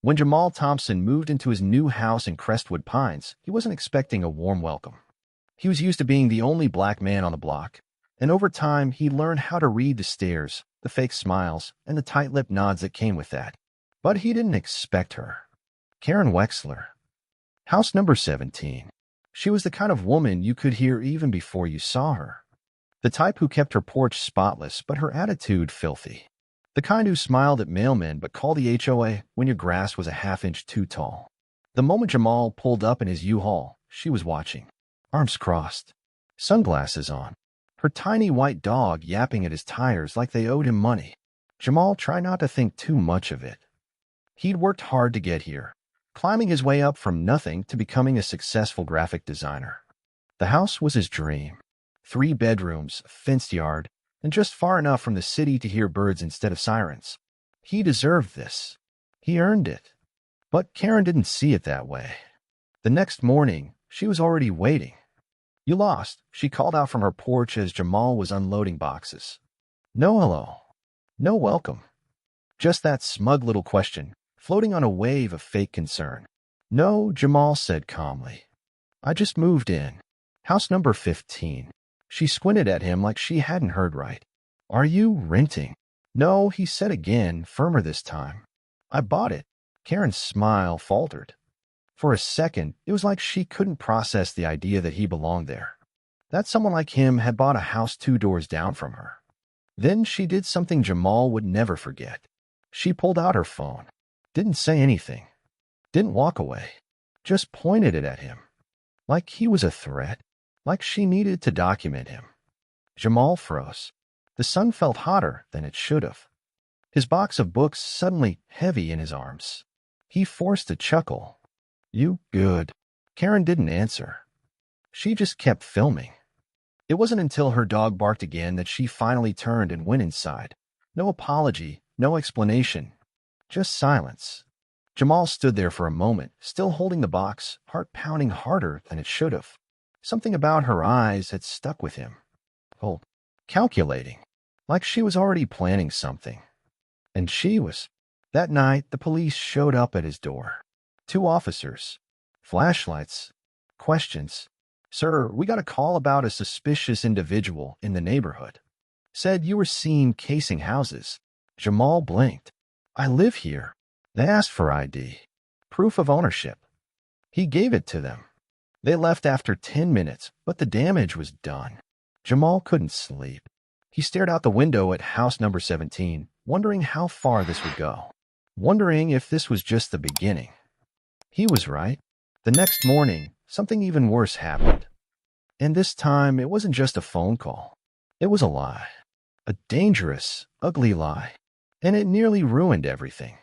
When Jamal Thompson moved into his new house in Crestwood Pines, he wasn't expecting a warm welcome. He was used to being the only black man on the block, and over time he learned how to read the stares, the fake smiles, and the tight-lipped nods that came with that. But he didn't expect her. Karen Wexler. House number 17. She was the kind of woman you could hear even before you saw her. The type who kept her porch spotless but her attitude filthy. The kind who smiled at mailmen but called the HOA when your grass was a half-inch too tall. The moment Jamal pulled up in his U-Haul, she was watching. Arms crossed. Sunglasses on. Her tiny white dog yapping at his tires like they owed him money. Jamal tried not to think too much of it. He'd worked hard to get here, climbing his way up from nothing to becoming a successful graphic designer. The house was his dream. 3 bedrooms, a fenced yard, and just far enough from the city to hear birds instead of sirens. He deserved this. He earned it. But Karen didn't see it that way. The next morning, she was already waiting. "You lost," she called out from her porch as Jamal was unloading boxes. No hello. No welcome. Just that smug little question, floating on a wave of fake concern. "No," Jamal said calmly. "I just moved in. House number 15. She squinted at him like she hadn't heard right. "Are you renting?" "No," he said again, firmer this time. "I bought it." Karen's smile faltered. For a second, it was like she couldn't process the idea that he belonged there, that someone like him had bought a house 2 doors down from her. Then she did something Jamal would never forget. She pulled out her phone. Didn't say anything. Didn't walk away. Just pointed it at him. Like he was a threat. Like she needed to document him. Jamal froze. The sun felt hotter than it should have. His box of books suddenly heavy in his arms. He forced a chuckle. "You good?" Karen didn't answer. She just kept filming. It wasn't until her dog barked again that she finally turned and went inside. No apology, no explanation. Just silence. Jamal stood there for a moment, still holding the box, heart pounding harder than it should have. Something about her eyes had stuck with him. Cold. Calculating. Like she was already planning something. And she was. That night, the police showed up at his door. 2 officers. Flashlights. Questions. "Sir, we got a call about a suspicious individual in the neighborhood. Said you were seen casing houses." Jamal blinked. "I live here." They asked for ID. Proof of ownership. He gave it to them. They left after 10 minutes, but the damage was done. Jamal couldn't sleep. He stared out the window at house number 17, wondering how far this would go. Wondering if this was just the beginning. He was right. The next morning, something even worse happened. And this time, it wasn't just a phone call. It was a lie. A dangerous, ugly lie. And it nearly ruined everything.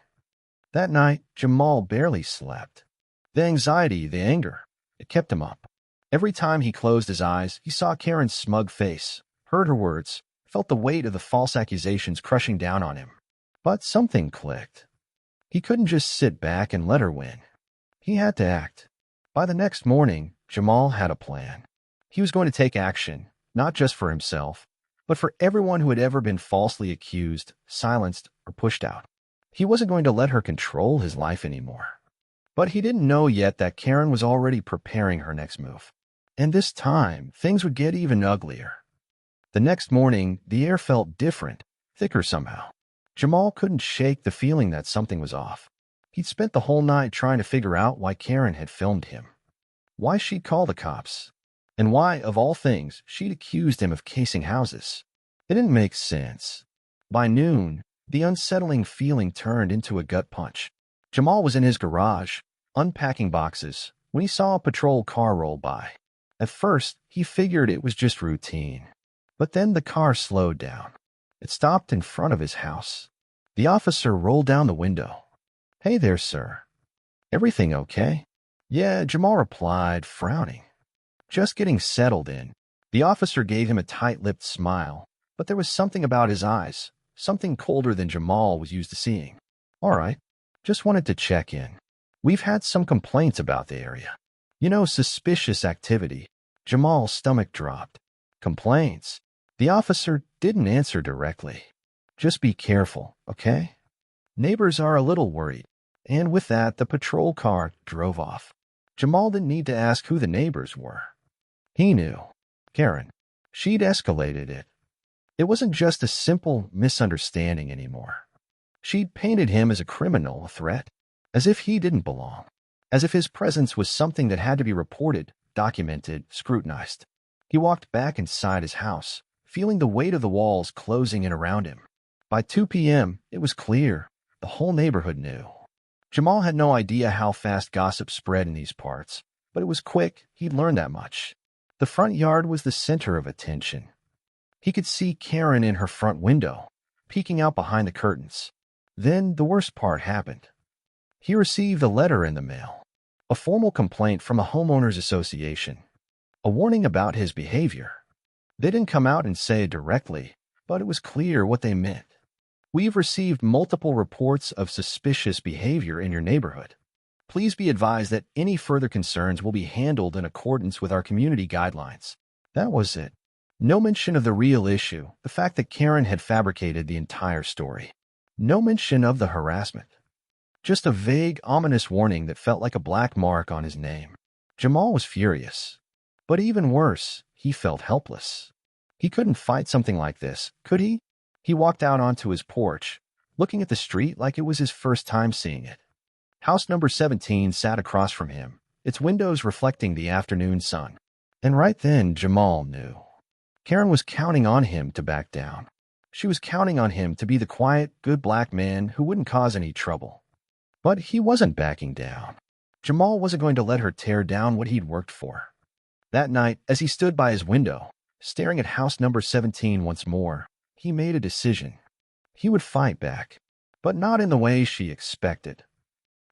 That night, Jamal barely slept. The anxiety, the anger, it kept him up. Every time he closed his eyes, he saw Karen's smug face, heard her words, felt the weight of the false accusations crushing down on him. But something clicked. He couldn't just sit back and let her win. He had to act. By the next morning, Jamal had a plan. He was going to take action, not just for himself, but for everyone who had ever been falsely accused, silenced, or pushed out. He wasn't going to let her control his life anymore. But he didn't know yet that Karen was already preparing her next move. And this time, things would get even uglier. The next morning, the air felt different, thicker somehow. Jamal couldn't shake the feeling that something was off. He'd spent the whole night trying to figure out why Karen had filmed him. Why she'd call the cops. And why, of all things, she'd accused him of casing houses. It didn't make sense. By noon, the unsettling feeling turned into a gut punch. Jamal was in his garage, unpacking boxes, when he saw a patrol car roll by. At first, he figured it was just routine. But then the car slowed down. It stopped in front of his house. The officer rolled down the window. "Hey there, sir. Everything okay?" "Yeah," Jamal replied, frowning. Just getting settled in. The officer gave him a tight-lipped smile, but there was something about his eyes, something colder than Jamal was used to seeing. "All right. Just wanted to check in. We've had some complaints about the area. Suspicious activity." Jamal's stomach dropped. Complaints? The officer didn't answer directly. "Just be careful, okay? Neighbors are a little worried." And with that, the patrol car drove off. Jamal didn't need to ask who the neighbors were. He knew. Karen. She'd escalated it. It wasn't just a simple misunderstanding anymore. She'd painted him as a criminal, a threat, as if he didn't belong, as if his presence was something that had to be reported, documented, scrutinized. He walked back inside his house, feeling the weight of the walls closing in around him. By 2 p.m., it was clear. The whole neighborhood knew. Jamal had no idea how fast gossip spread in these parts, but it was quick. He'd learned that much. The front yard was the center of attention. He could see Karen in her front window, peeking out behind the curtains. Then the worst part happened. He received a letter in the mail, a formal complaint from a homeowners association, a warning about his behavior. They didn't come out and say it directly, but it was clear what they meant. We've received multiple reports of suspicious behavior in your neighborhood. Please be advised that any further concerns will be handled in accordance with our community guidelines. That was it. No mention of the real issue, the fact that Karen had fabricated the entire story. No mention of the harassment. Just a vague, ominous warning that felt like a black mark on his name. Jamal was furious. But even worse, he felt helpless. He couldn't fight something like this, could he? He walked out onto his porch, looking at the street like it was his first time seeing it. House number 17 sat across from him, its windows reflecting the afternoon sun. And right then, Jamal knew. Karen was counting on him to back down. She was counting on him to be the quiet, good black man who wouldn't cause any trouble. But he wasn't backing down. Jamal wasn't going to let her tear down what he'd worked for. That night, as he stood by his window, staring at house number 17 once more, he made a decision. He would fight back, but not in the way she expected.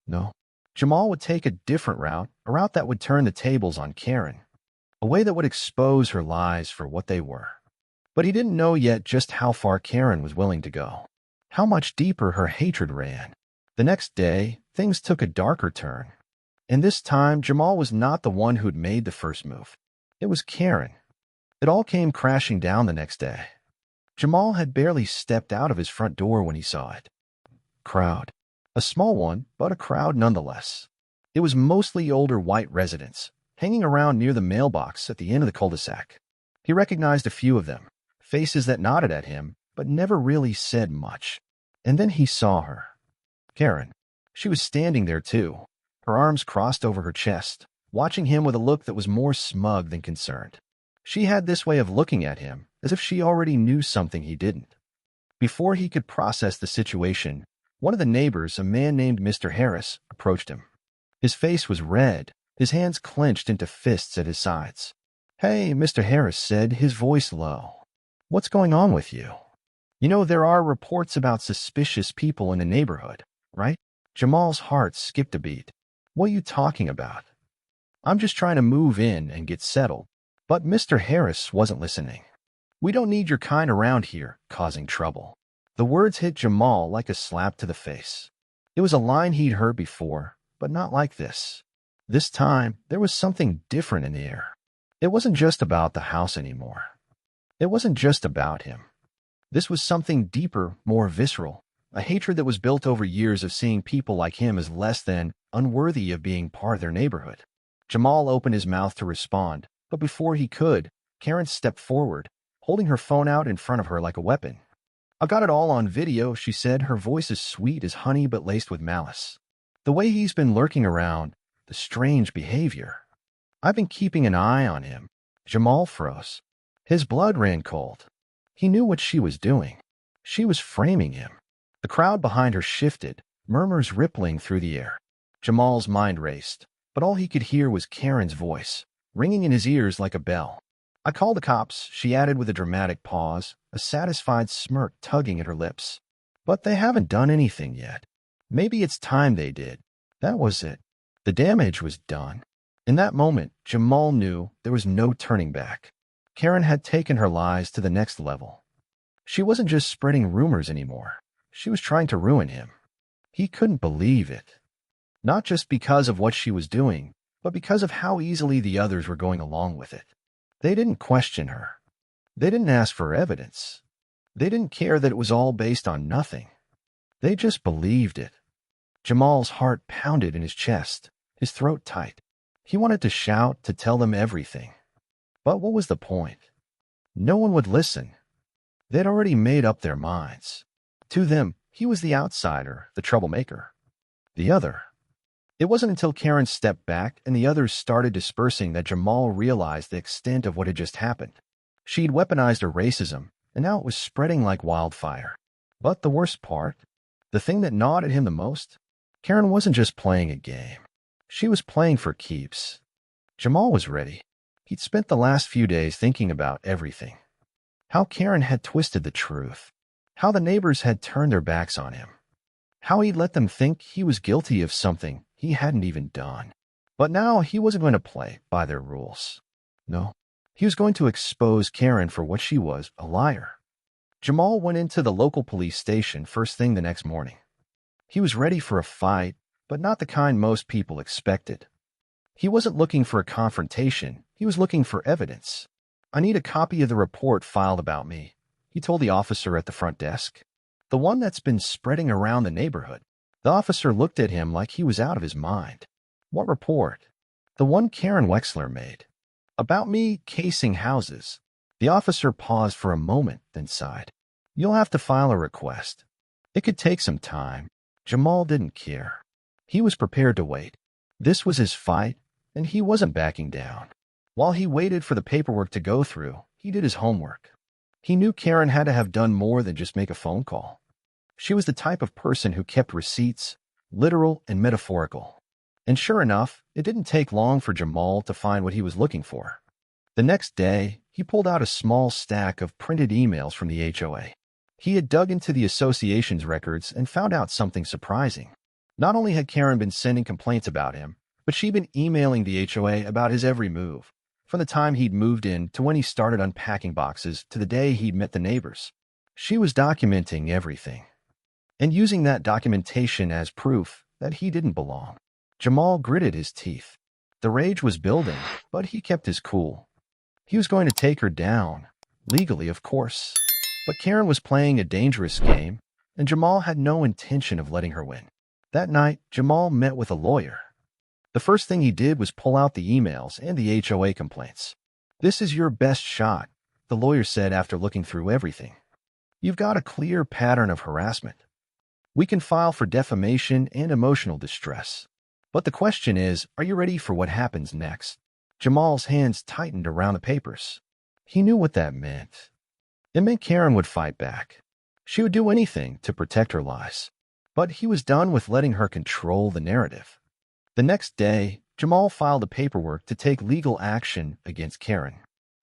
No, Jamal would take a different route, a route that would turn the tables on Karen, a way that would expose her lies for what they were. But he didn't know yet just how far Karen was willing to go, how much deeper her hatred ran. The next day, things took a darker turn. And this time, Jamal was not the one who'd made the first move. It was Karen. It all came crashing down the next day. Jamal had barely stepped out of his front door when he saw it. Crowd. A small one, but a crowd nonetheless. It was mostly older white residents, hanging around near the mailbox at the end of the cul-de-sac. He recognized a few of them, faces that nodded at him, but never really said much. And then he saw her. Karen. She was standing there too, her arms crossed over her chest, watching him with a look that was more smug than concerned. She had this way of looking at him, as if she already knew something he didn't. Before he could process the situation, one of the neighbors, a man named Mr. Harris, approached him. His face was red, his hands clenched into fists at his sides. "Hey," Mr. Harris said, his voice low. "What's going on with you? You know, there are reports about suspicious people in the neighborhood, right?" Jamal's heart skipped a beat. "What are you talking about?" "I'm just trying to move in and get settled." But Mr. Harris wasn't listening. "We don't need your kind around here, causing trouble." The words hit Jamal like a slap to the face. It was a line he'd heard before, but not like this. This time, there was something different in the air. It wasn't just about the house anymore. It wasn't just about him. This was something deeper, more visceral, a hatred that was built over years of seeing people like him as less than, unworthy of being part of their neighborhood. Jamal opened his mouth to respond, but before he could, Karen stepped forward, holding her phone out in front of her like a weapon. "I got it all on video," she said, her voice as sweet as honey but laced with malice. "The way he's been lurking around, the strange behavior. I've been keeping an eye on him." Jamal froze. His blood ran cold. He knew what she was doing. She was framing him. The crowd behind her shifted, murmurs rippling through the air. Jamal's mind raced, but all he could hear was Karen's voice, ringing in his ears like a bell. "I called the cops," she added with a dramatic pause, a satisfied smirk tugging at her lips. "But they haven't done anything yet. Maybe it's time they did." That was it. The damage was done. In that moment, Jamal knew there was no turning back. Karen had taken her lies to the next level. She wasn't just spreading rumors anymore. She was trying to ruin him. He couldn't believe it. Not just because of what she was doing, but because of how easily the others were going along with it. They didn't question her. They didn't ask for evidence. They didn't care that it was all based on nothing. They just believed it. Jamal's heart pounded in his chest, his throat tight. He wanted to shout, to tell them everything. But what was the point? No one would listen. They'd already made up their minds. To them, he was the outsider, the troublemaker. The other. It wasn't until Karen stepped back and the others started dispersing that Jamal realized the extent of what had just happened. She'd weaponized her racism, and now it was spreading like wildfire. But the worst part, the thing that gnawed at him the most, Karen wasn't just playing a game. She was playing for keeps. Jamal was ready. He'd spent the last few days thinking about everything. How Karen had twisted the truth. How the neighbors had turned their backs on him. How he'd let them think he was guilty of something he hadn't even done. But now he wasn't going to play by their rules. No, he was going to expose Karen for what she was, a liar. Jamal went into the local police station first thing the next morning. He was ready for a fight, but not the kind most people expected. He wasn't looking for a confrontation. He was looking for evidence. "I need a copy of the report filed about me," he told the officer at the front desk. "The one that's been spreading around the neighborhood." The officer looked at him like he was out of his mind. "What report?" "The one Karen Wexler made. About me casing houses." The officer paused for a moment, then sighed. "You'll have to file a request. It could take some time." Jamal didn't care. He was prepared to wait. This was his fight, and he wasn't backing down. While he waited for the paperwork to go through, he did his homework. He knew Karen had to have done more than just make a phone call. She was the type of person who kept receipts, literal and metaphorical. And sure enough, it didn't take long for Jamal to find what he was looking for. The next day, he pulled out a small stack of printed emails from the HOA. He had dug into the association's records and found out something surprising. Not only had Karen been sending complaints about him, but she'd been emailing the HOA about his every move, from the time he'd moved in to when he started unpacking boxes to the day he'd met the neighbors. She was documenting everything, and using that documentation as proof that he didn't belong. Jamal gritted his teeth. The rage was building, but he kept his cool. He was going to take her down, legally, of course. But Karen was playing a dangerous game, and Jamal had no intention of letting her win. That night, Jamal met with a lawyer. The first thing he did was pull out the emails and the HOA complaints. "This is your best shot," the lawyer said after looking through everything. "You've got a clear pattern of harassment. We can file for defamation and emotional distress. But the question is, are you ready for what happens next?" Jamal's hands tightened around the papers. He knew what that meant. It meant Karen would fight back. She would do anything to protect her lies. But he was done with letting her control the narrative. The next day, Jamal filed the paperwork to take legal action against Karen.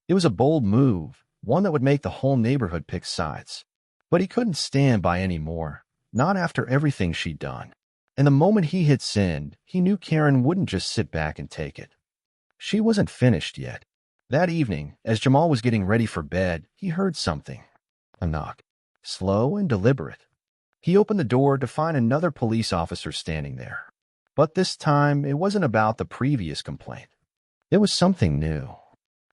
It was a bold move, one that would make the whole neighborhood pick sides. But he couldn't stand by anymore, not after everything she'd done. And the moment he hit send, he knew Karen wouldn't just sit back and take it. She wasn't finished yet. That evening, as Jamal was getting ready for bed, he heard something. A knock. Slow and deliberate. He opened the door to find another police officer standing there. But this time, it wasn't about the previous complaint. It was something new.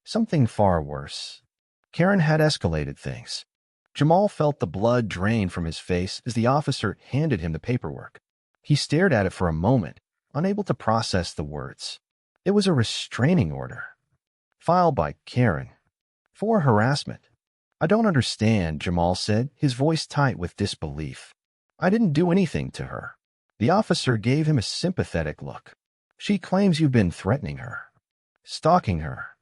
Something far worse. Karen had escalated things. Jamal felt the blood drain from his face as the officer handed him the paperwork. He stared at it for a moment, unable to process the words. It was a restraining order. Filed by Karen. For harassment. "I don't understand," Jamal said, his voice tight with disbelief. "I didn't do anything to her." The officer gave him a sympathetic look. "She claims you've been threatening her, stalking her.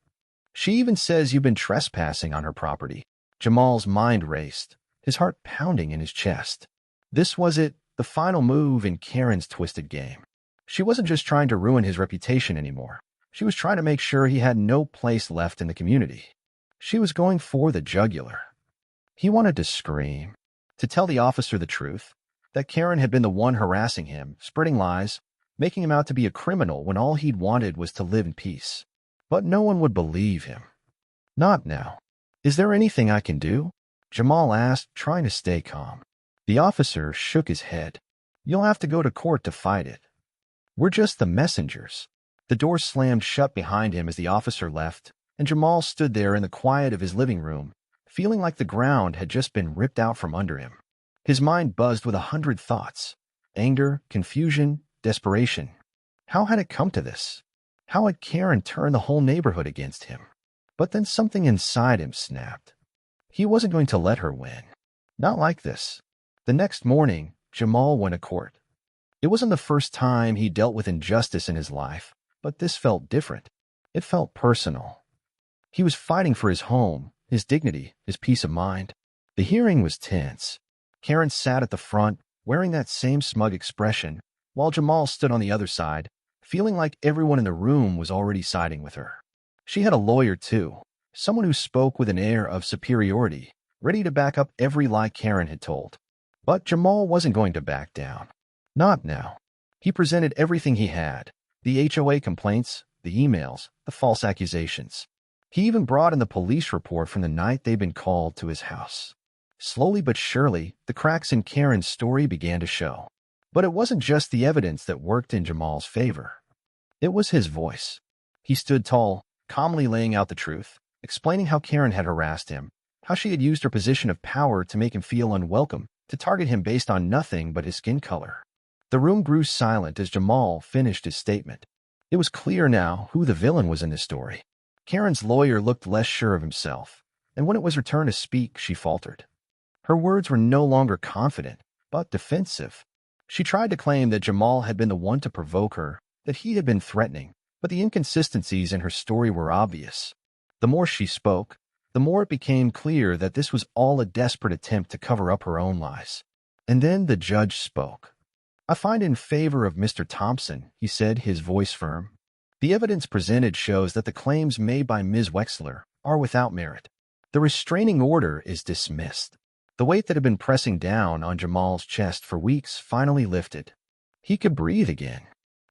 She even says you've been trespassing on her property." Jamal's mind raced, his heart pounding in his chest. This was it, the final move in Karen's twisted game. She wasn't just trying to ruin his reputation anymore. She was trying to make sure he had no place left in the community. She was going for the jugular. He wanted to scream, to tell the officer the truth, that Karen had been the one harassing him, spreading lies, making him out to be a criminal when all he'd wanted was to live in peace. But no one would believe him. Not now. "Is there anything I can do?" Jamal asked, trying to stay calm. The officer shook his head. "You'll have to go to court to fight it. We're just the messengers." The door slammed shut behind him as the officer left, and Jamal stood there in the quiet of his living room, feeling like the ground had just been ripped out from under him. His mind buzzed with 100 thoughts. Anger, confusion, desperation. How had it come to this? How had Karen turned the whole neighborhood against him? But then something inside him snapped. He wasn't going to let her win. Not like this. The next morning, Jamal went to court. It wasn't the first time he dealt with injustice in his life, but this felt different. It felt personal. He was fighting for his home, his dignity, his peace of mind. The hearing was tense. Karen sat at the front, wearing that same smug expression, while Jamal stood on the other side, feeling like everyone in the room was already siding with her. She had a lawyer, too, someone who spoke with an air of superiority, ready to back up every lie Karen had told. But Jamal wasn't going to back down. Not now. He presented everything he had, the HOA complaints, the emails, the false accusations. He even brought in the police report from the night they'd been called to his house. Slowly but surely, the cracks in Karen's story began to show. But it wasn't just the evidence that worked in Jamal's favor. It was his voice. He stood tall, calmly laying out the truth, explaining how Karen had harassed him, how she had used her position of power to make him feel unwelcome, to target him based on nothing but his skin color. The room grew silent as Jamal finished his statement. It was clear now who the villain was in this story. Karen's lawyer looked less sure of himself, and when it was her turn to speak, she faltered. Her words were no longer confident, but defensive. She tried to claim that Jamal had been the one to provoke her, that he had been threatening, but the inconsistencies in her story were obvious. The more she spoke, the more it became clear that this was all a desperate attempt to cover up her own lies. And then the judge spoke. "I find in favor of Mr. Thompson," he said, his voice firm. "The evidence presented shows that the claims made by Ms. Wexler are without merit. The restraining order is dismissed." The weight that had been pressing down on Jamal's chest for weeks finally lifted. He could breathe again.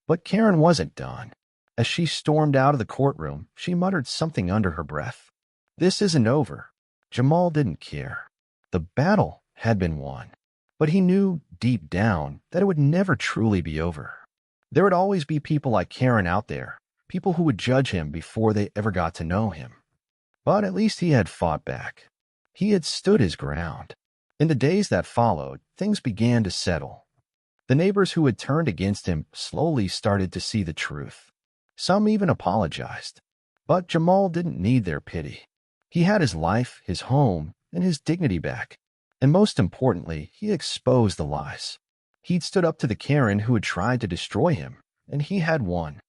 But Karen wasn't done. As she stormed out of the courtroom, she muttered something under her breath. This isn't over. Jamal didn't care. The battle had been won. But he knew, deep down, that it would never truly be over. There would always be people like Karen out there, people who would judge him before they ever got to know him. But at least he had fought back. He had stood his ground. In the days that followed, things began to settle. The neighbors who had turned against him slowly started to see the truth. Some even apologized. But Jamal didn't need their pity. He had his life, his home, and his dignity back. And most importantly, he exposed the lies. He'd stood up to the Karen who had tried to destroy him, and he had won.